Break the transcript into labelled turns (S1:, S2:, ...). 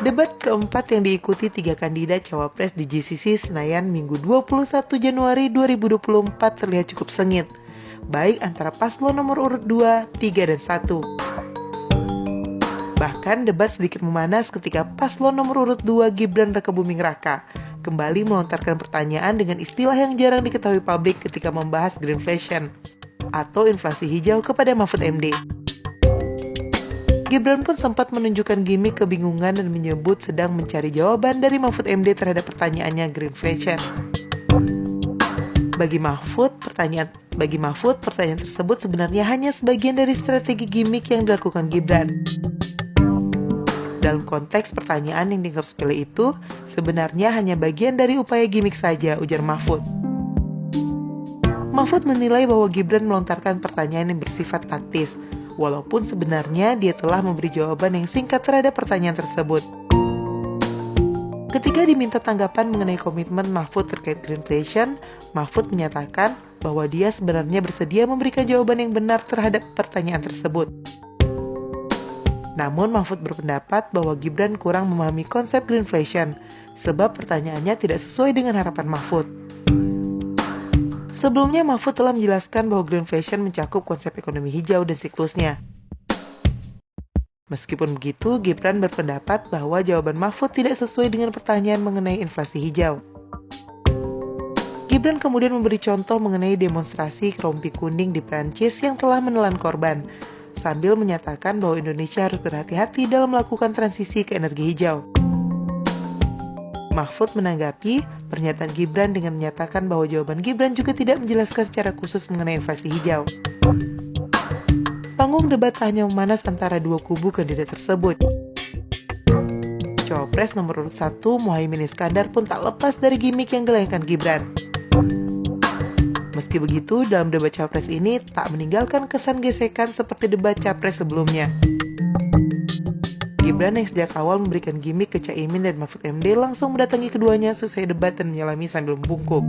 S1: Debat keempat yang diikuti 3 kandidat cawapres di GCC Senayan Minggu 21 Januari 2024 terlihat cukup sengit, baik antara paslon nomor urut 2, 3, dan 1. Bahkan debat sedikit memanas ketika paslon nomor urut 2 Gibran Rakebuming Raka kembali melontarkan pertanyaan dengan istilah yang jarang diketahui publik ketika membahas greenflation atau inflasi hijau kepada Mahfud MD. Gibran pun sempat menunjukkan gimik kebingungan dan menyebut sedang mencari jawaban dari Mahfud MD terhadap pertanyaannya greenflation. Bagi Mahfud, pertanyaan tersebut sebenarnya hanya sebagian dari strategi gimik yang dilakukan Gibran. Dalam konteks pertanyaan yang dianggap sepele itu, sebenarnya hanya bagian dari upaya gimik saja, ujar Mahfud. Mahfud menilai bahwa Gibran melontarkan pertanyaan yang bersifat taktis, walaupun sebenarnya dia telah memberi jawaban yang singkat terhadap pertanyaan tersebut. Ketika diminta tanggapan mengenai komitmen Mahfud terkait greenflation, Mahfud menyatakan bahwa dia sebenarnya bersedia memberikan jawaban yang benar terhadap pertanyaan tersebut. Namun Mahfud berpendapat bahwa Gibran kurang memahami konsep greenflation, sebab pertanyaannya tidak sesuai dengan harapan Mahfud. Sebelumnya, Mahfud telah menjelaskan bahwa greenflation mencakup konsep ekonomi hijau dan siklusnya. Meskipun begitu, Gibran berpendapat bahwa jawaban Mahfud tidak sesuai dengan pertanyaan mengenai inflasi hijau. Gibran kemudian memberi contoh mengenai demonstrasi rompi kuning di Prancis yang telah menelan korban, sambil menyatakan bahwa Indonesia harus berhati-hati dalam melakukan transisi ke energi hijau. Mahfud menanggapi pernyataan Gibran dengan menyatakan bahwa jawaban Gibran juga tidak menjelaskan secara khusus mengenai inflasi hijau. Panggung debat hanya memanas antara dua kubu kandidat tersebut. Cawapres nomor urut 1 Muhaimin Iskandar pun tak lepas dari gimik yang dilakukan Gibran. Meski begitu, dalam debat Cawapres ini tak meninggalkan kesan gesekan seperti debat Capres sebelumnya. Gibran yang sejak awal memberikan gimik ke Caimin dan Mahfud MD langsung mendatangi keduanya selesai debat dan menyalami sambil membungkuk.